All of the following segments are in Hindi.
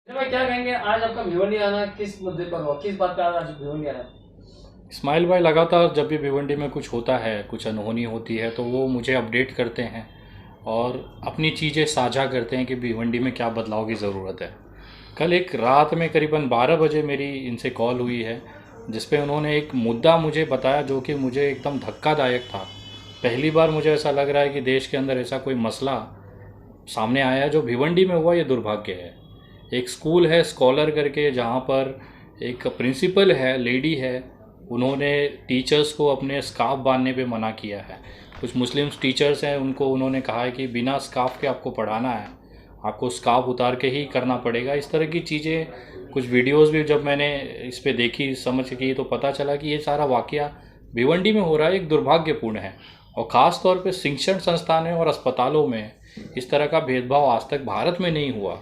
भाई क्या कहेंगे, आज आपका भिवंडी आना किस मुद्दे पर हुआ, किस बात पे आज भिवंडी आना? इस्माइल भाई लगातार जब भी भिवंडी में कुछ होता है, कुछ अनहोनी होती है, तो वो मुझे अपडेट करते हैं और अपनी चीज़ें साझा करते हैं कि भिवंडी में क्या बदलाव की ज़रूरत है। कल एक रात में करीबन 12 बजे मेरी इनसे कॉल हुई है, जिस पे उन्होंने एक मुद्दा मुझे बताया जो कि मुझे एकदम धक्कादायक था। पहली बार मुझे ऐसा लग रहा है कि देश के अंदर ऐसा कोई मसला सामने आया है जो भिवंडी में हुआ, ये दुर्भाग्य है। एक स्कूल है स्कॉलर करके, जहाँ पर एक प्रिंसिपल है, लेडी है, उन्होंने टीचर्स को अपने स्कार्फ बांधने पे मना किया है। कुछ मुस्लिम टीचर्स हैं, उनको उन्होंने कहा है कि बिना स्कार्फ के आपको पढ़ाना है, आपको स्कार्फ उतार के ही करना पड़ेगा। इस तरह की चीज़ें, कुछ वीडियोस भी जब मैंने इस पे देखी, समझ की, तो पता चला कि ये सारा वाकया भिवंडी में हो रहा है, एक दुर्भाग्यपूर्ण है। और ख़ास तौर पे शिक्षण संस्थानों और अस्पतालों में इस तरह का भेदभाव आज तक भारत में नहीं हुआ।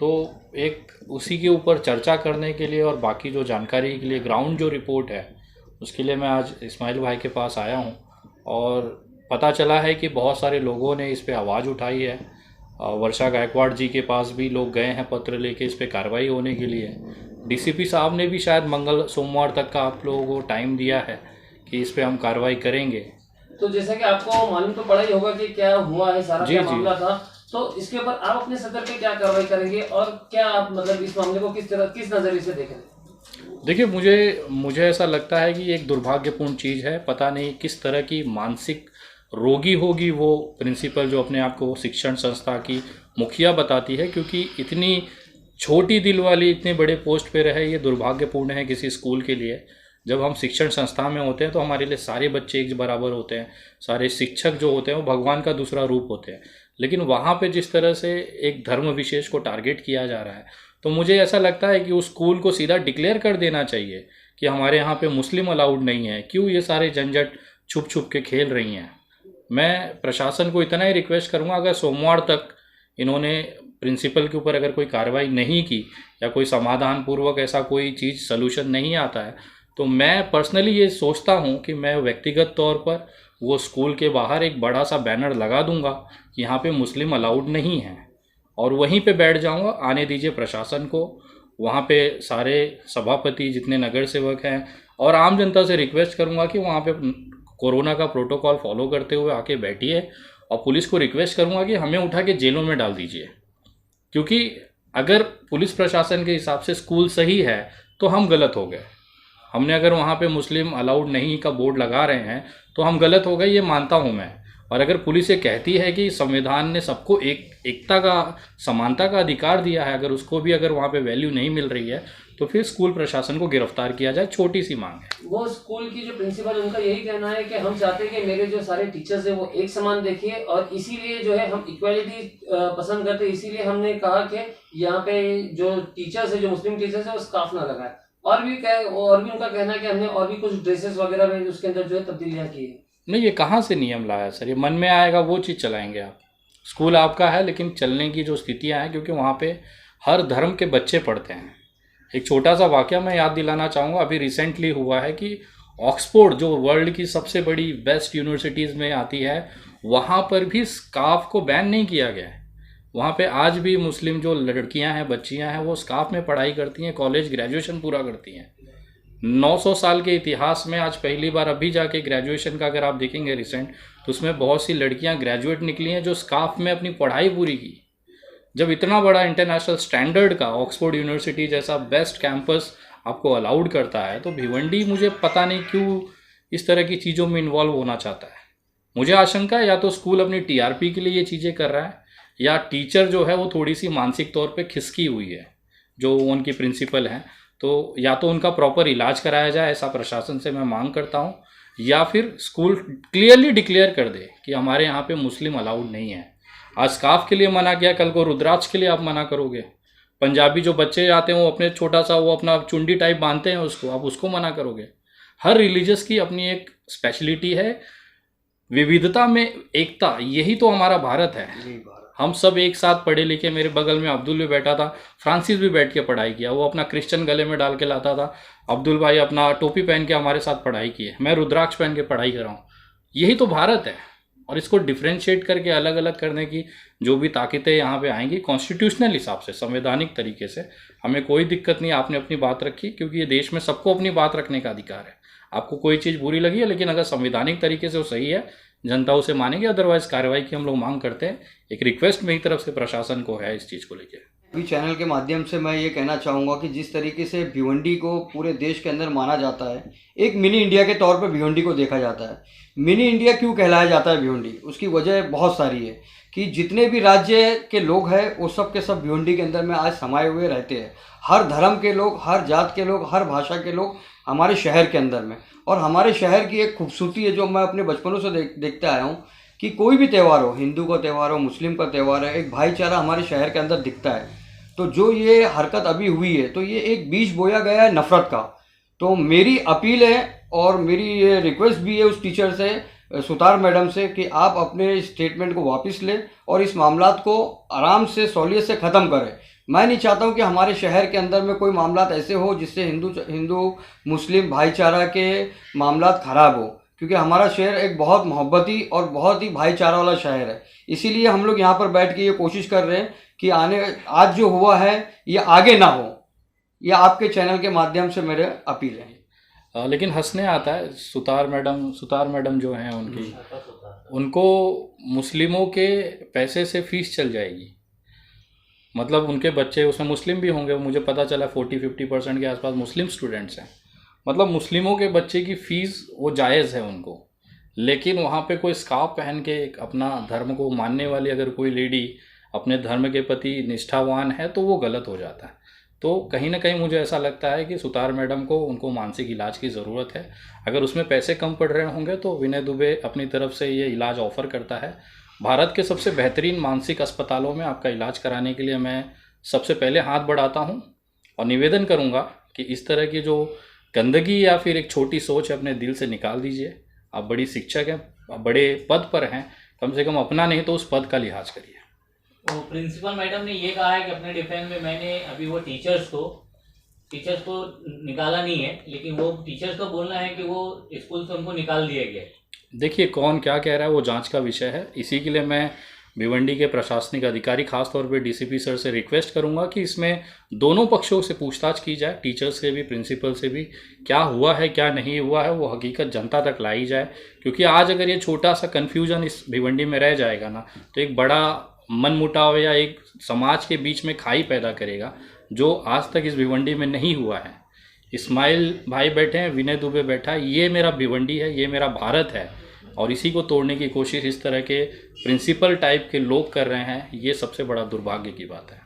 तो एक उसी के ऊपर चर्चा करने के लिए और बाकी जो जानकारी के लिए, ग्राउंड जो रिपोर्ट है, उसके लिए मैं आज इस्माइल भाई के पास आया हूँ। और पता चला है कि बहुत सारे लोगों ने इस पे आवाज़ उठाई है। वर्षा गायकवाड़ जी के पास भी लोग गए हैं पत्र लेके इस पे कार्रवाई होने के लिए। डीसीपी साहब ने भी शायद मंगल सोमवार तक का आप लोगों को टाइम दिया है कि इस पे हम कार्रवाई करेंगे। तो जैसा कि आपको मालूम तो पड़ा ही होगा कि क्या हुआ है, सारा जी क्या जी। मामला था। तो इसके ऊपर आप अपने स्तर पे क्या कार्रवाई करेंगे और क्या आप मतलब इस मामले को किस तरह, किस नजरिए से देख रहे हैं? देखिए, मुझे मुझे ऐसा लगता है कि एक दुर्भाग्यपूर्ण चीज़ है। पता नहीं किस तरह की मानसिक रोगी होगी वो प्रिंसिपल जो अपने आप को शिक्षण संस्था की मुखिया बताती है, क्योंकि इतनी छोटी दिल वाली इतने बड़े पोस्ट पे रहे, ये दुर्भाग्यपूर्ण है किसी स्कूल के लिए। जब हम शिक्षण संस्था में होते हैं तो हमारे लिए सारे बच्चे एक बराबर होते हैं, सारे शिक्षक जो होते हैं वो भगवान का दूसरा रूप होते हैं। लेकिन वहाँ पे जिस तरह से एक धर्म विशेष को टारगेट किया जा रहा है, तो मुझे ऐसा लगता है कि उस स्कूल को सीधा डिक्लेयर कर देना चाहिए कि हमारे यहाँ पे मुस्लिम अलाउड नहीं है। क्यों ये सारे झंझट छुप छुप के खेल रही हैं? मैं प्रशासन को इतना ही रिक्वेस्ट करूँगा, अगर सोमवार तक इन्होंने प्रिंसिपल के ऊपर अगर कोई कार्रवाई नहीं की या कोई समाधान पूर्वक ऐसा कोई चीज़ सलूशन नहीं आता है, तो मैं पर्सनली ये सोचता हूँ कि मैं व्यक्तिगत तौर पर वो स्कूल के बाहर एक बड़ा सा बैनर लगा दूंगा कि यहाँ पे मुस्लिम अलाउड नहीं है, और वहीं पे बैठ जाऊंगा। आने दीजिए प्रशासन को। वहाँ पे सारे सभापति, जितने नगर सेवक हैं, और आम जनता से रिक्वेस्ट करूँगा कि वहाँ पे कोरोना का प्रोटोकॉल फॉलो करते हुए आके बैठिए। और पुलिस को रिक्वेस्ट करूँगा कि हमें उठा के जेलों में डाल दीजिए, क्योंकि अगर पुलिस प्रशासन के हिसाब से स्कूल सही है तो हम गलत हो गए। हमने अगर वहाँ पे मुस्लिम अलाउड नहीं का बोर्ड लगा रहे हैं तो हम गलत हो गए, ये मानता हूँ मैं। और अगर पुलिस ये कहती है कि संविधान ने सबको एकता का, समानता का अधिकार दिया है, अगर उसको भी अगर वहाँ पे वैल्यू नहीं मिल रही है, तो फिर स्कूल प्रशासन को गिरफ्तार किया जाए। छोटी सी मांग है। वो स्कूल की जो प्रिंसिपल, उनका यही कहना है कि हम चाहते हैं कि मेरे जो सारे टीचर्स हैं वो एक समान देखिए, और इसीलिए जो है हम इक्वालिटी पसंद करते हैं। इसीलिए हमने कहा कि यहाँ पे जो टीचर्स है, जो मुस्लिम टीचर्स है, वो स्कार्फ ना लगाए। और भी उनका कहना है कि हमने और भी कुछ ड्रेसेस वगैरह में उसके अंदर जो है तब्दीलियाँ की है। नहीं, ये कहाँ से नियम लाया सर? ये मन में आएगा वो चीज़ चलाएंगे आप? स्कूल आपका है, लेकिन चलने की जो स्थितियाँ हैं, क्योंकि वहाँ पे हर धर्म के बच्चे पढ़ते हैं। एक छोटा सा वाकया मैं याद दिलाना चाहूँगा। अभी रिसेंटली हुआ है कि ऑक्सफोर्ड, जो वर्ल्ड की सबसे बड़ी बेस्ट यूनिवर्सिटीज़ में आती है, वहाँ पर भी स्कार्फ को बैन नहीं किया गया है। वहाँ पे आज भी मुस्लिम जो लड़कियाँ हैं, बच्चियाँ हैं, वो स्कार्फ में पढ़ाई करती हैं, कॉलेज ग्रेजुएशन पूरा करती हैं। 900 साल के इतिहास में आज पहली बार अभी जाके ग्रेजुएशन का अगर आप देखेंगे रिसेंट, तो उसमें बहुत सी लड़कियां ग्रेजुएट निकली हैं जो स्कार्फ में अपनी पढ़ाई पूरी की। जब इतना बड़ा इंटरनेशनल स्टैंडर्ड का ऑक्सफोर्ड यूनिवर्सिटी जैसा बेस्ट कैंपस आपको अलाउड करता है, तो भिवंडी मुझे पता नहीं क्यों इस तरह की चीज़ों में इन्वॉल्व होना चाहता है। मुझे आशंका है या तो स्कूल अपनी टीआरपी के लिए ये चीज़ें कर रहा है, या टीचर जो है वो थोड़ी सी मानसिक तौर पे खिसकी हुई है, जो उनकी प्रिंसिपल हैं। तो या तो उनका प्रॉपर इलाज कराया जाए, ऐसा प्रशासन से मैं मांग करता हूँ, या फिर स्कूल क्लियरली डिक्लेयर कर दे कि हमारे यहाँ पे मुस्लिम अलाउड नहीं है। आज स्कार्फ के लिए मना किया, कल को रुद्राक्ष के लिए आप मना करोगे। पंजाबी जो बच्चे आते हैं वो अपने छोटा सा वो अपना चुंडी टाइप बांधते हैं, उसको आप उसको मना करोगे। हर रिलीजियस की अपनी एक स्पेशलिटी है। विविधता में एकता, यही तो हमारा भारत है। हम सब एक साथ पढ़े लिखे। मेरे बगल में अब्दुल भी बैठा था, फ्रांसिस भी बैठ के पढ़ाई किया। वो अपना क्रिश्चियन गले में डाल के लाता था, अब्दुल भाई अपना टोपी पहन के हमारे साथ पढ़ाई की है, मैं रुद्राक्ष पहन के पढ़ाई कर रहा हूँ। यही तो भारत है। और इसको डिफ्रेंशिएट करके अलग अलग करने की जो भी ताकतें यहाँ पे आएंगी कॉन्स्टिट्यूशनल हिसाब से, संवैधानिक तरीके से, हमें कोई दिक्कत नहीं। आपने अपनी बात रखी, क्योंकि ये देश में सबको अपनी बात रखने का अधिकार है। आपको कोई चीज़ बुरी लगी है, लेकिन अगर संवैधानिक तरीके से वो सही है, जनता उसे मानेगी। अदरवाइज कार्रवाई की हम लोग मांग करते हैं। एक रिक्वेस्ट मेरी तरफ से प्रशासन को है इस चीज़ को लेकर। अभी चैनल के माध्यम से मैं ये कहना चाहूँगा कि जिस तरीके से भिवंडी को पूरे देश के अंदर माना जाता है, एक मिनी इंडिया के तौर पर भिवंडी को देखा जाता है। मिनी इंडिया क्यों कहलाया जाता है भिवंडी, उसकी वजह बहुत सारी है कि जितने भी राज्य के लोग हैं वो सब के सब भिवंडी के अंदर में आज समाये हुए रहते हैं। हर धर्म के लोग, हर जात के लोग, हर भाषा के लोग हमारे शहर के अंदर में। और हमारे शहर की एक खूबसूरती है जो मैं अपने बचपनों से देखते आया हूँ कि कोई भी त्यौहार हो, हिंदू का त्यौहार हो, मुस्लिम का त्यौहार है, एक भाईचारा हमारे शहर के अंदर दिखता है। तो जो ये हरकत अभी हुई है, तो ये एक बीज बोया गया है नफ़रत का। तो मेरी अपील है और मेरी ये रिक्वेस्ट भी है उस टीचर से, सुतार मैडम से, कि आप अपने स्टेटमेंट को वापस लें और इस मामलात को आराम से, सहूलियत से ख़त्म करें। मैं नहीं चाहता हूँ कि हमारे शहर के अंदर में कोई मामलात ऐसे हो जिससे हिंदू मुस्लिम भाईचारा के मामलात ख़राब हो, क्योंकि हमारा शहर एक बहुत मोहब्बती और बहुत ही भाईचारा वाला शहर है। इसीलिए हम लोग यहाँ पर बैठ के ये कोशिश कर रहे हैं कि आज जो हुआ है ये आगे ना हो। ये आपके चैनल के माध्यम से मेरे अपील है। लेकिन हंसने आता है, सुतार मैडम जो हैं उनको मुस्लिमों के पैसे से फीस चल जाएगी। मतलब उनके बच्चे उसमें मुस्लिम भी होंगे, मुझे पता चला 40-50% के आसपास मुस्लिम स्टूडेंट्स हैं। मतलब मुस्लिमों के बच्चे की फ़ीस वो जायज़ है उनको, लेकिन वहाँ पे कोई स्कार्फ पहन के अपना धर्म को मानने वाली अगर कोई लेडी अपने धर्म के प्रति निष्ठावान है तो वो गलत हो जाता है। तो कहीं ना कहीं मुझे ऐसा लगता है कि सुतार मैडम को उनको मानसिक इलाज की ज़रूरत है। अगर उसमें पैसे कम पड़ रहे होंगे तो विनय दुबे अपनी तरफ से ये इलाज ऑफ़र करता है। भारत के सबसे बेहतरीन मानसिक अस्पतालों में आपका इलाज कराने के लिए मैं सबसे पहले हाथ बढ़ाता हूँ और निवेदन करूँगा कि इस तरह की जो गंदगी या फिर एक छोटी सोच है अपने दिल से निकाल दीजिए। आप बड़ी शिक्षक हैं, आप बड़े पद पर हैं, कम से कम अपना नहीं तो उस पद का लिहाज करिए। तो प्रिंसिपल मैडम ने ये कहा है कि अपने डिफेंस में मैंने अभी वो टीचर्स को निकाला नहीं है, लेकिन वो टीचर्स को बोलना है कि वो स्कूल से उनको निकाल दिया गया। देखिए कौन क्या कह रहा है वो जांच का विषय है। इसी के लिए मैं भिवंडी के प्रशासनिक अधिकारी खासतौर पे डीसीपी सर से रिक्वेस्ट करूंगा कि इसमें दोनों पक्षों से पूछताछ की जाए, टीचर्स से भी, प्रिंसिपल से भी, क्या हुआ है क्या नहीं हुआ है वो हकीकत जनता तक लाई जाए। क्योंकि आज अगर ये छोटा सा कन्फ्यूजन इस भिवंडी में रह जाएगा ना तो एक बड़ा मनमुटाव या एक समाज के बीच में खाई पैदा करेगा, जो आज तक इस भिवंडी में नहीं हुआ है। इस्माइल भाई बैठे हैं, विनय दुबे बैठा है, ये मेरा भिवंडी है, ये मेरा भारत है, और इसी को तोड़ने की कोशिश इस तरह के प्रिंसिपल टाइप के लोग कर रहे हैं। ये सबसे बड़ा दुर्भाग्य की बात है।